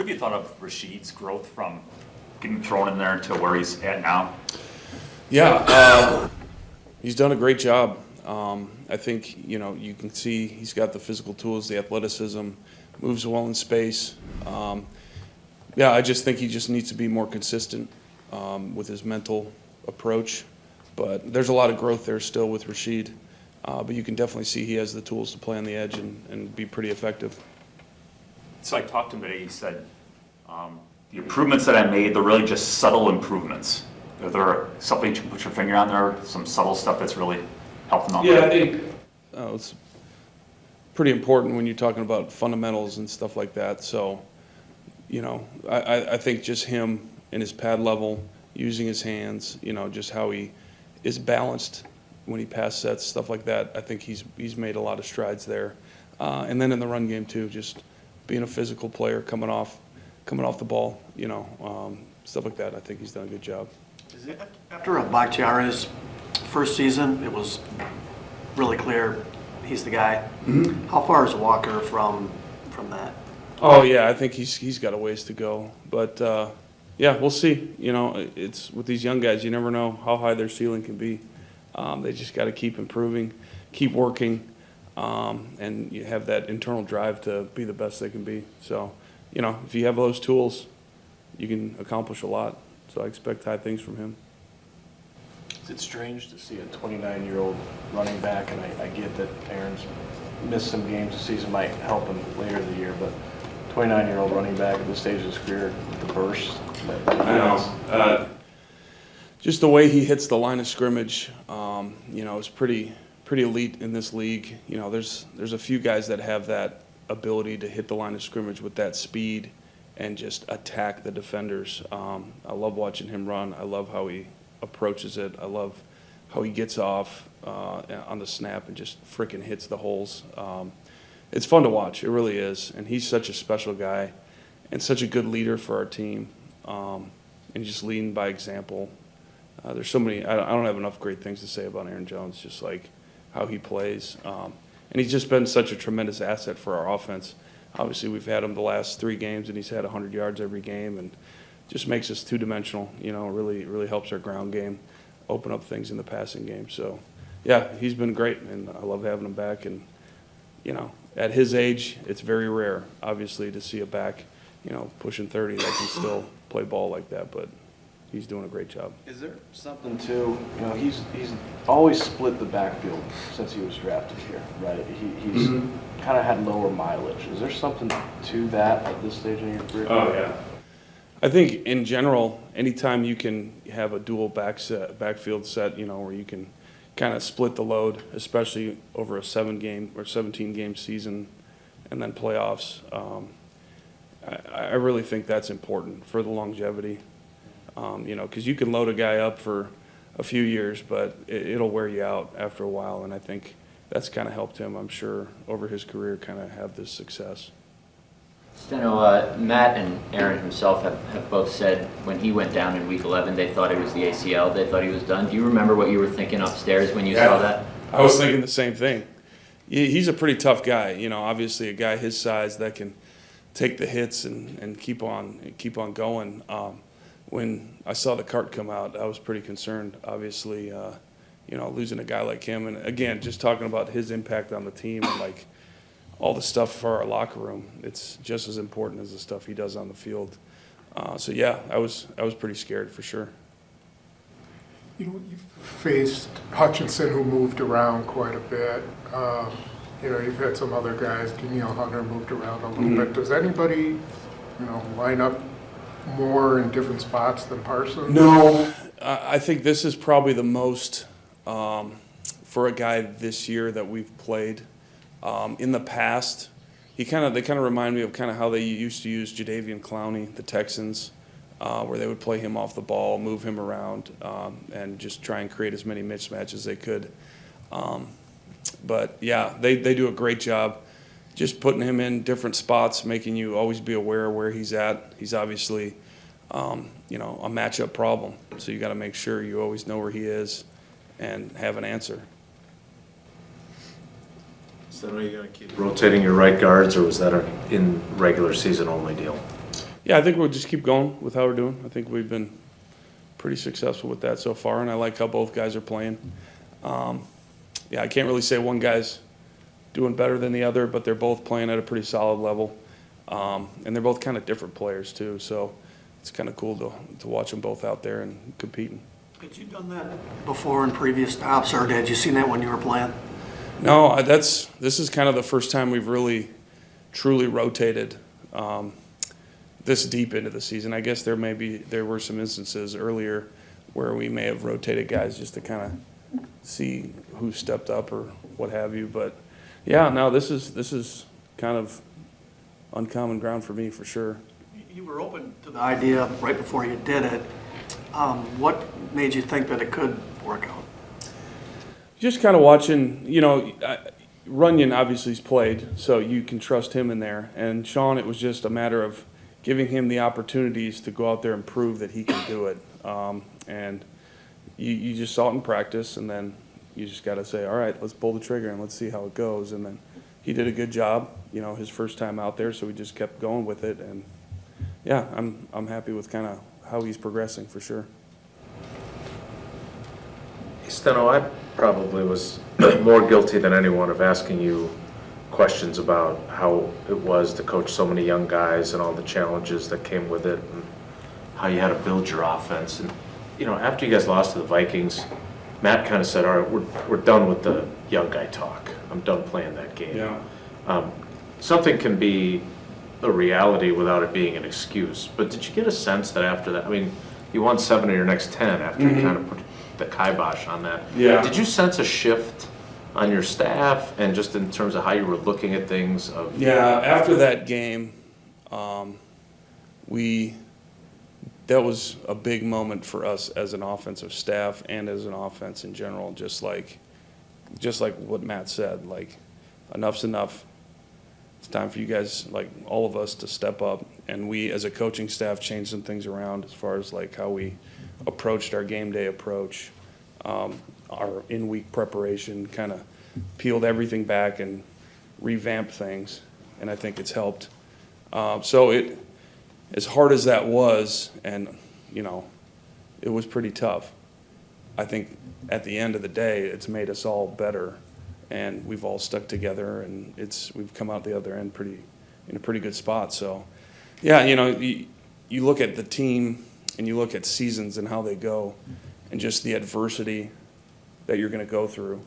What have you thought of Rashid's growth from getting thrown in there to where he's at now? Yeah, he's done a great job. I think, you can see he's got the physical tools, the athleticism, moves well in space. I just think he just needs to be more consistent with his mental approach. But there's a lot of growth there still with Rashid. But you can definitely see he has the tools to play on the edge and be pretty effective. So I talked to him today. He said, the improvements that I made, they're really just subtle improvements. Are there something you can put your finger on there, some subtle stuff that's really helping out? Yeah, I think it's pretty important when you're talking about fundamentals and stuff like that. So, I think just him and his pad level, using his hands, just how he is balanced when he pass sets, stuff like that. I think he's made a lot of strides there. And then in the run game too, just being a physical player, coming off the ball, stuff like that. I think he's done a good job. After Bakhtiari's first season, it was really clear he's the guy. Mm-hmm. How far is Walker from that? Oh yeah, I think he's got a ways to go, but we'll see. It's with these young guys, you never know how high their ceiling can be. They just got to keep improving, keep working, and you have that internal drive to be the best they can be. So, if you have those tools, you can accomplish a lot. So I expect high things from him. Is it strange to see a 29-year-old running back, and I get that Aaron's missed some games this season, might help him later in the year, but 29-year-old running back at this stage of his career, the burst. I know. Just the way he hits the line of scrimmage, is pretty elite in this league. There's a few guys that have that ability to hit the line of scrimmage with that speed and just attack the defenders. I love watching him run. I love how he approaches it. I love how he gets off on the snap and just freaking hits the holes. It's fun to watch. It really is. And he's such a special guy and such a good leader for our team, and just leading by example. There's so many. I don't have enough great things to say about Aaron Jones, just like how he plays. And he's just been such a tremendous asset for our offense. Obviously, we've had him the last 3 games, and he's had 100 yards every game, and just makes us two-dimensional. Really helps our ground game, open up things in the passing game. So, yeah, he's been great, and I love having him back. And at his age, it's very rare, obviously, to see a back, pushing 30 that can still play ball like that. But he's doing a great job. Is there something too? He's always split the backfield since he was drafted here, right? He's kind of had lower mileage. Is there something to that at this stage in your career? Oh yeah. I think in general, anytime you can have a dual backfield set, where you can kind of split the load, especially over a 7-game or 17-game season, and then playoffs. I really think that's important for the longevity. Because you can load a guy up for a few years, but it'll wear you out after a while, and I think that's kind of helped him, I'm sure, over his career kind of have this success. Steno, Matt and Aaron himself have both said when he went down in Week 11, they thought it was the ACL. They thought he was done. Do you remember what you were thinking upstairs when you saw that? I was thinking the same thing. He's a pretty tough guy. Obviously a guy his size that can take the hits and keep on going. When I saw the cart come out, I was pretty concerned, obviously, losing a guy like him. And, again, just talking about his impact on the team and, all the stuff for our locker room, it's just as important as the stuff he does on the field. I was pretty scared for sure. You faced Hutchinson, who moved around quite a bit. You've had some other guys, Danielle Hunter moved around a little bit. Does anybody, line up more in different spots than Parsons? No, I think this is probably the most for a guy this year that we've played. In the past, they kind of remind me of kind of how they used to use Jadeveon Clowney, the Texans, where they would play him off the ball, move him around, and just try and create as many mismatches as they could. But yeah, they do a great job. Just putting him in different spots, making you always be aware of where he's at. He's obviously, a matchup problem. So you got to make sure you always know where he is and have an answer. So are you going to keep rotating your right guards, or was that a in regular season only deal? Yeah, I think we'll just keep going with how we're doing. I think we've been pretty successful with that so far, and I like how both guys are playing. Yeah, I can't really say one guy's doing better than the other, but they're both playing at a pretty solid level. And they're both kind of different players too, so it's kind of cool to watch them both out there and competing. Had you done that before in previous stops, or had you seen that when you were playing? No, this is kind of the first time we've really truly rotated this deep into the season. I guess there were some instances earlier where we may have rotated guys just to kind of see who stepped up or what have you. But yeah, no, this is kind of uncommon ground for me for sure. You were open to the idea right before you did it. What made you think that it could work out? Just kind of watching, Runyon obviously has played, so you can trust him in there. And Sean, it was just a matter of giving him the opportunities to go out there and prove that he can do it. And you just saw it in practice, and then you just got to say, all right, let's pull the trigger and let's see how it goes. And then he did a good job, his first time out there, so we just kept going with it. And yeah, I'm happy with kind of how he's progressing for sure. Steno, I probably was more guilty than anyone of asking you questions about how it was to coach so many young guys and all the challenges that came with it and how you had to build your offense. And, after you guys lost to the Vikings, Matt kind of said, all right, we're done with the young guy talk. I'm done playing that game. Yeah. Something can be a reality without it being an excuse. But did you get a sense that after that, you won 7 of your next 10 after you kind of put the kibosh on that. Yeah. Did you sense a shift on your staff and just in terms of how you were looking at things? Yeah, after that game, that was a big moment for us as an offensive staff and as an offense in general, just like what Matt said, like enough's enough. It's time for you guys, like all of us, to step up. And we, as a coaching staff, changed some things around as far as like how we approached our game day approach, our in-week preparation, kind of peeled everything back and revamped things. And I think it's helped. So as hard as that was, and it was pretty tough. I think at the end of the day, it's made us all better, and we've all stuck together, and we've come out the other end in a pretty good spot. So, yeah, you look at the team and you look at seasons and how they go, and just the adversity that you're going to go through.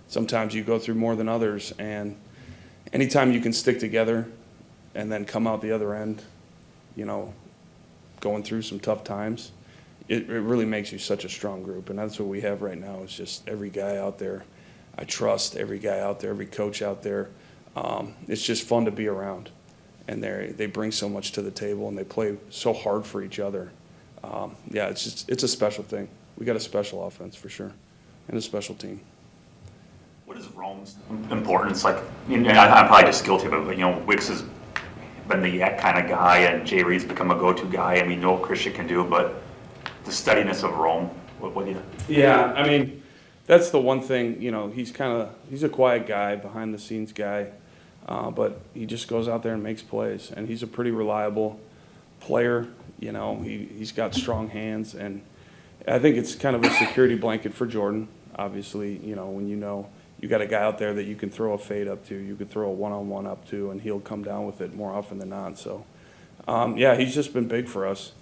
Sometimes you go through more than others, and anytime you can stick together and then come out the other end, going through some tough times, it really makes you such a strong group. And that's what we have right now, is just every guy out there. I trust every guy out there, every coach out there. It's just fun to be around. And they bring so much to the table, and they play so hard for each other. Yeah, it's a special thing. We got a special offense for sure, and a special team. What is Rome's importance? Like, I'm probably just guilty of it, but Wicks has been the kind of guy, and Jay Reed's become a go-to guy. I know what Christian can do, but the steadiness of Rome, what do you? Yeah, that's the one thing. He's a quiet guy, behind the scenes guy, but he just goes out there and makes plays, and he's a pretty reliable player. He's got strong hands, and I think it's kind of a security blanket for Jordan. Obviously, when you got a guy out there that you can throw a fade up to, you could throw a one-on-one up to, and he'll come down with it more often than not. So, yeah, he's just been big for us,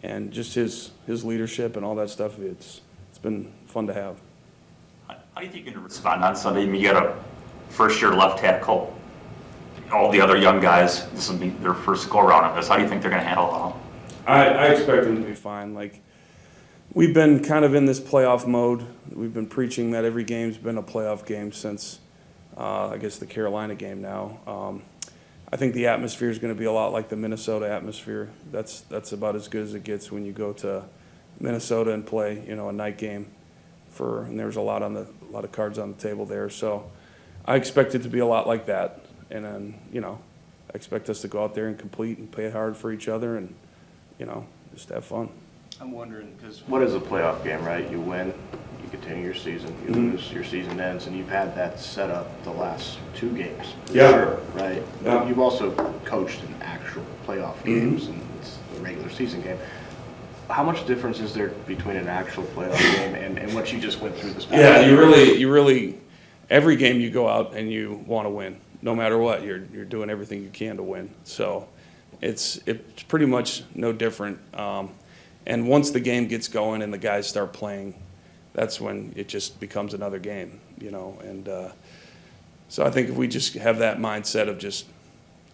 and just his leadership and all that stuff. It's been fun to have. How do you think you're going to respond on Sunday? You got a first-year left tackle. All the other young guys, this will be their first go-around on this. How do you think they're going to handle it all? I expect them to be fine. Like, we've been kind of in this playoff mode. We've been preaching that every game's been a playoff game since, I guess, the Carolina game now. I think the atmosphere is going to be a lot like the Minnesota atmosphere. That's about as good as it gets when you go to Minnesota and play, a night game. And there's a lot of cards on the table there. So I expect it to be a lot like that. And then, I expect us to go out there and compete and play hard for each other and, just have fun. I'm wondering, because what is a playoff game, right? You win, you continue your season. You lose, your season ends, and you've had that set up the last 2 games. Yeah. Sure, right? Yeah. You've also coached in actual playoff games, and it's a regular season game. How much difference is there between an actual playoff game and what you just went through this past Yeah, year? you really, every game you go out and you want to win, no matter what. You're doing everything you can to win. So it's pretty much no different. And once the game gets going and the guys start playing, that's when it just becomes another game, you know. And so I think if we just have that mindset of just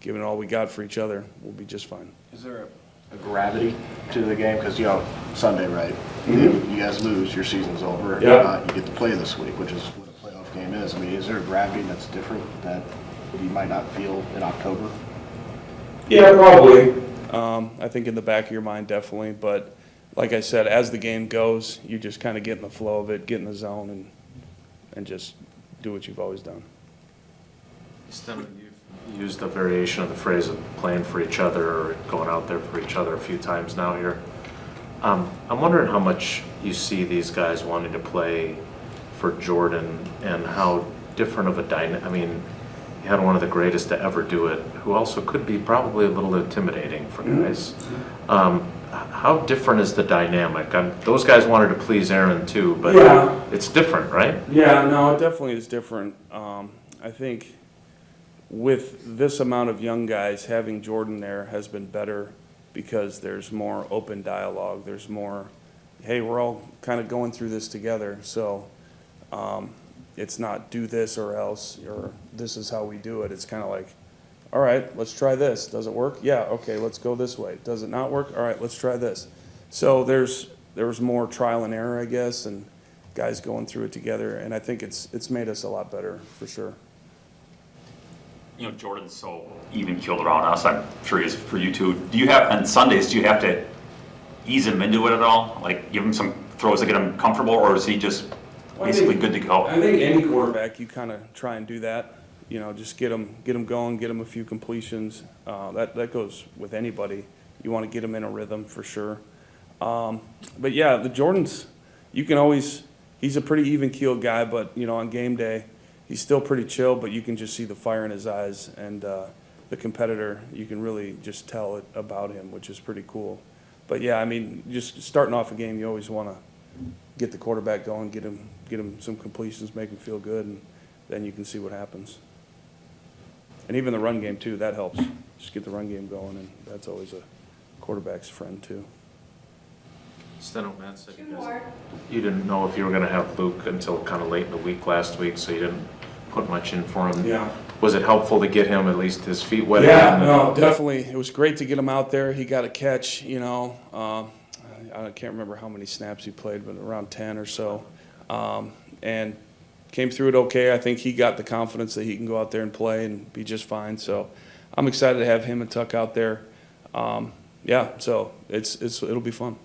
giving all we got for each other, we'll be just fine. Is there a gravity to the game? Because, you know, Sunday, right? If you guys lose, your season's over. Yeah. You get to play this week, which is what a playoff game is. I mean, is there a gravity that's different that you might not feel in October? Yeah, probably. I think in the back of your mind, definitely. But like I said, as the game goes, you just kind of get in the flow of it, get in the zone, and just do what you've always done. Stenavich, you've used a variation of the phrase of playing for each other or going out there for each other a few times now here. I'm wondering how much you see these guys wanting to play for Jordan and how different of a dynamic. I mean, you had one of the greatest to ever do it, who also could be probably a little intimidating for guys. How different is the dynamic? Those guys wanted to please Aaron too, but Yeah. it's different, right? Yeah, no, it definitely is different. I think with this amount of young guys, having Jordan there has been better because there's more open dialogue. There's more, hey, we're all kind of going through this together. So it's not do this or else, or this is how we do it. It's kind of like, all right, let's try this. Does it work? Yeah, okay, let's go this way. Does it not work? All right, let's try this. So there was more trial and error, I guess, and guys going through it together. And I think it's made us a lot better, for sure. You know, Jordan's so even-keeled around us, I'm sure he is for you too. Do you have, on Sundays, do you have to ease him into it at all? Like, give him some throws to get him comfortable, or is he just basically good to go? I think any quarterback, you kind of try and do that. You know, just get them going, get them a few completions. That goes with anybody. You want to get them in a rhythm for sure. But yeah, the Jordans, you can always, he's a pretty even-keeled guy, but, you know, on game day, he's still pretty chill, but you can just see the fire in his eyes. And the competitor, you can really just tell it about him, which is pretty cool. But yeah, I mean, just starting off a game, you always want to get the quarterback going, get him some completions, make him feel good, and then you can see what happens. And even the run game, too, that helps. Just get the run game going, and that's always a quarterback's friend, too. Steno, Matt said you didn't know if you were going to have Luke until kind of late in the week last week, so you didn't put much in for him. Yeah. Was it helpful to get him at least his feet wet? Yeah, again? no, definitely. It was great to get him out there. He got a catch, you know. I can't remember how many snaps he played, but around 10 or so. And came through it okay. I think he got the confidence that he can go out there and play and be just fine. So I'm excited to have him and Tuck out there. Yeah, so it'll be fun.